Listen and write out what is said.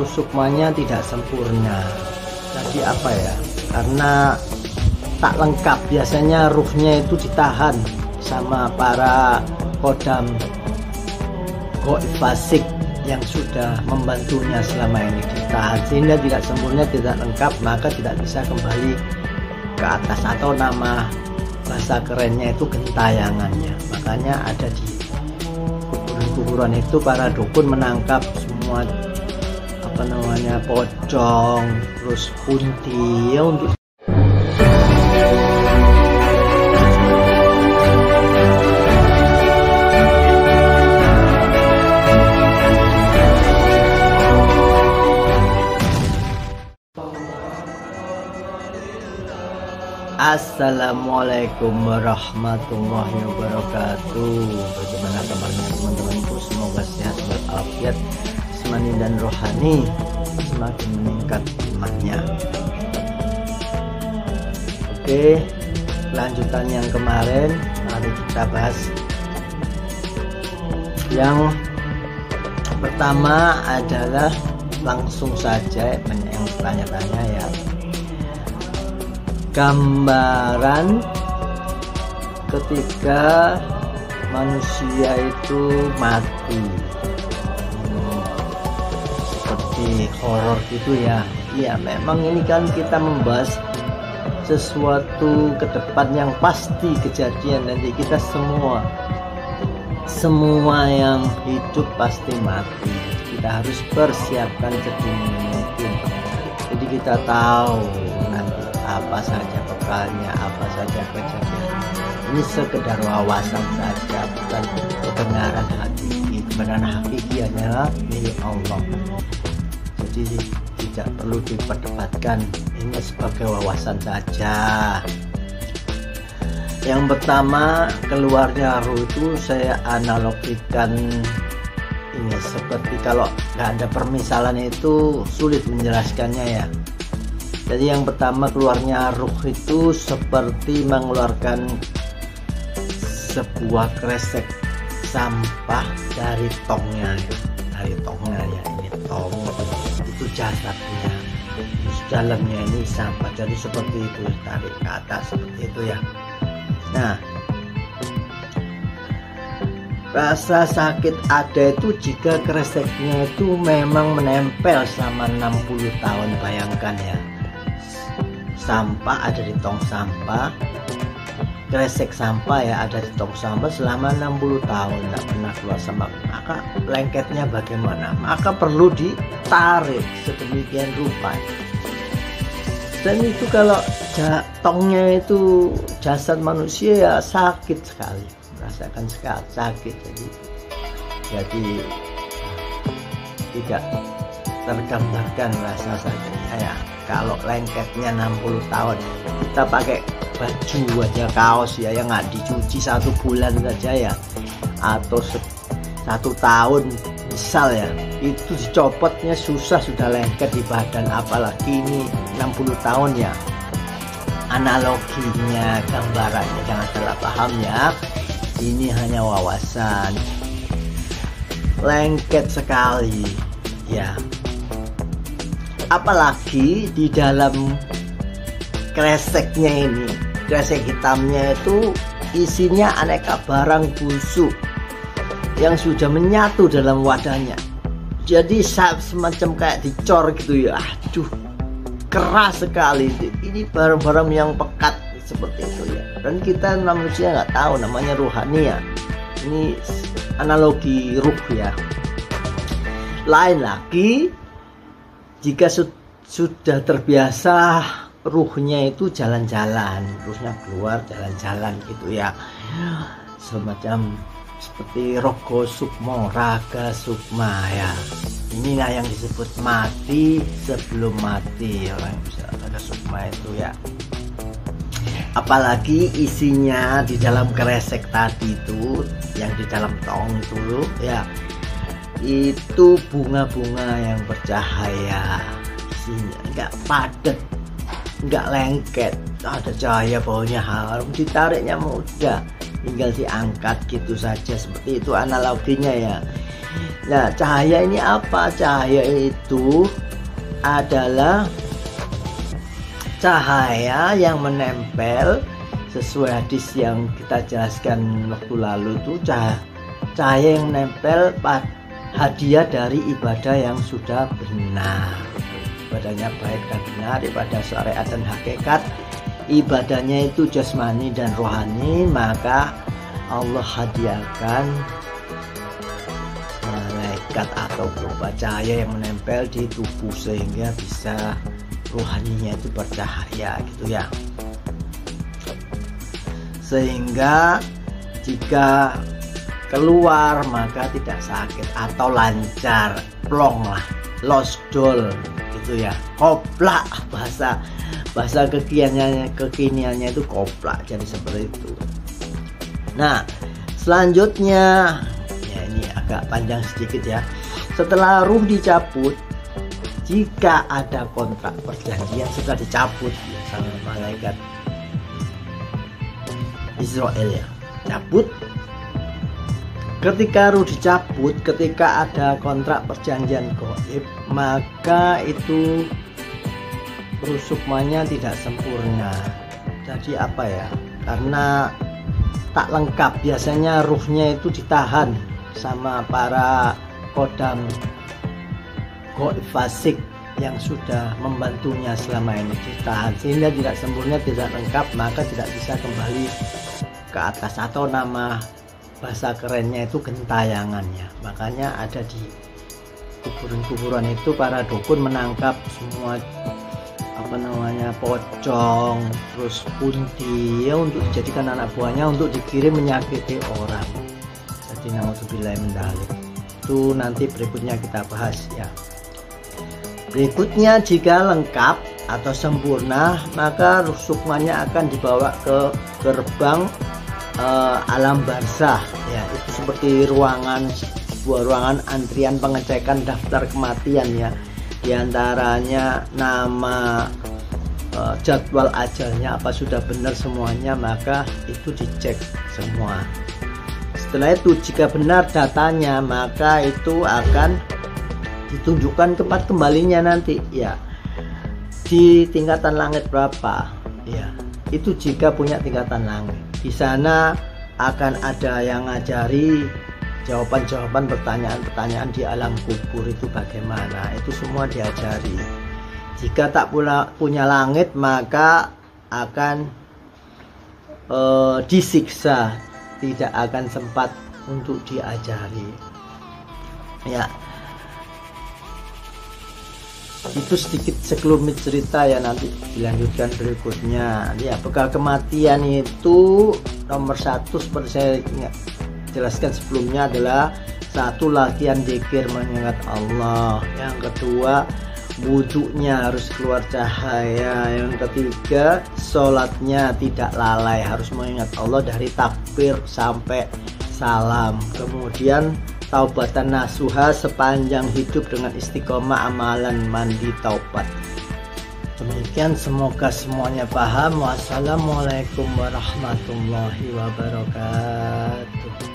sukmanya tidak sempurna. Jadi apa ya, karena tak lengkap, biasanya ruhnya itu ditahan sama para kodam goib fasik yang sudah membantunya selama ini, ditahan sehingga tidak sempurna, tidak lengkap, maka tidak bisa kembali ke atas, atau nama bahasa kerennya itu gentayangannya. Makanya ada di kuburan-kuburan itu para dukun menangkap semua pocong, terus kunti ya untuk Assalamualaikum warahmatullahi wabarakatuh. Bagaimana kabarnya teman-temanku? Semoga sehat walafiat, jasmani dan rohani semakin meningkat imannya. Oke, lanjutan yang kemarin, mari kita bahas. Yang pertama adalah langsung saja, banyak yang bertanya-tanya ya, gambaran ketika manusia itu mati, seperti horor gitu ya. Ya memang ini kan kita membahas sesuatu ke depan yang pasti kejadian, nanti kita semua yang hidup pasti mati. Kita harus persiapkan sedini mungkin, jadi kita tahu nanti apa saja bekalnya, apa saja kejadian. Ini sekedar wawasan saja, bukan kebenaran hakiki. Kebenaran hakiki hanyalah milik Allah, jadi tidak perlu diperdebatkan. Ini sebagai wawasan saja. Yang pertama, keluarnya ruh itu saya analogikan ini seperti, kalau nggak ada permisalan itu sulit menjelaskannya ya. Jadi yang pertama, keluarnya ruh itu seperti mengeluarkan sebuah kresek sampah dari tongnya ya, ini tong itu jasadnya, terus dalamnya ini sampah, jadi seperti itu, tarik ke atas seperti itu ya. Nah, rasa sakit ada itu jika kreseknya itu memang menempel selama 60 tahun. Bayangkan ya, sampah ada di tong sampah, kresek sampah ya ada di tong sampah selama 60 tahun tidak pernah keluar sampah, maka lengketnya bagaimana? Maka perlu ditarik sedemikian rupa. Dan itu kalau tongnya itu jasad manusia ya sakit sekali, merasakan sekali sakit, jadi tidak tergambarkan rasa sakitnya ya. Kalau lengketnya 60 tahun, kita pakai baju aja, kaos ya yang nggak dicuci 1 bulan saja ya, atau 1 tahun misal ya, itu dicopotnya susah, sudah lengket di badan, apalagi ini 60 tahun ya. Analoginya, gambarannya jangan salah paham ya, ini hanya wawasan. Lengket sekali ya, apalagi di dalam kreseknya ini, kresek hitamnya itu isinya aneka barang busuk yang sudah menyatu dalam wadahnya, jadi semacam kayak dicor gitu ya. Aduh, keras sekali. Ini barang-barang yang pekat seperti itu ya, dan kita manusia nggak tahu, namanya ruhani ya. Ini analogi ruh ya. Lain lagi jika sudah terbiasa ruhnya itu jalan-jalan, ruhnya keluar jalan-jalan gitu ya, semacam seperti rogo sukmo, raga sukma ya. Inilah yang disebut mati sebelum mati, orang bisa raga sukma itu ya. Apalagi isinya di dalam kresek tadi itu, yang di dalam tong itu ya, itu bunga-bunga yang bercahaya. Isinya nggak padat, nggak lengket, ada cahaya, baunya harum, ditariknya mudah. tinggal diangkat gitu saja, seperti itu analoginya ya. Nah, cahaya ini apa? Cahaya itu adalah cahaya yang menempel sesuai hadis yang kita jelaskan waktu lalu, itu cahaya yang menempel hadiah dari ibadah yang sudah benar. Ibadahnya baik dan benar, ibadah syariat dan hakikat, ibadahnya itu jasmani dan rohani, maka Allah hadiahkan malaikat atau berupa cahaya yang menempel di tubuh sehingga bisa rohaninya itu bercahaya gitu ya. Sehingga jika keluar maka tidak sakit atau lancar, plong lah, losdol gitu ya, koplak, bahasa kekiniannya itu koplak, jadi seperti itu. Nah, selanjutnya ya, ini agak panjang sedikit ya. Setelah ruh dicabut, jika ada kontrak perjanjian sudah dicabut ya, sama malaikat Israel ya, cabut. Ketika ruh dicabut, ketika ada kontrak perjanjian gaib, maka itu ruh sukmanya tidak sempurna. Jadi apa ya, karena tak lengkap, biasanya ruhnya itu ditahan sama para kodam gaib fasik yang sudah membantunya selama ini, ditahan sehingga tidak sempurna, tidak lengkap, maka tidak bisa kembali ke atas, atau nama bahasa kerennya itu gentayangannya. Makanya ada di kuburan-kuburan itu para dukun menangkap semua pocong, terus punti ya, untuk dijadikan anak buahnya untuk dikirim menyakiti orang. Jadi naudzubillah min dzalik. Itu nanti berikutnya kita bahas ya. Berikutnya, jika lengkap atau sempurna, maka ruh sukmanya akan dibawa ke gerbang alam barzah ya. Itu seperti sebuah ruangan antrian pengecekan daftar kematian ya. Di antaranya nama, jadwal ajalnya apa sudah benar semuanya, maka itu dicek semua. Setelah itu jika benar datanya, maka itu akan ditunjukkan tempat kembalinya nanti ya, di tingkatan langit berapa ya. Itu jika punya tingkatan langit, di sana akan ada yang ngajari jawaban-jawaban pertanyaan-pertanyaan di alam kubur itu bagaimana, itu semua diajari. Jika tak punya langit, maka akan disiksa, tidak akan sempat untuk diajari ya. Itu sedikit sekelumit cerita ya, nanti dilanjutkan berikutnya ya. Bekal kematian itu nomor satu, seperti saya jelaskan sebelumnya, adalah satu, latihan zikir mengingat Allah. Yang kedua, wudhunya harus keluar cahaya. Yang ketiga, sholatnya tidak lalai, harus mengingat Allah dari takbir sampai salam. Kemudian taubatan nasuha, sepanjang hidup dengan istiqomah amalan mandi taubat. Demikian, semoga semuanya paham. Wassalamualaikum warahmatullahi wabarakatuh.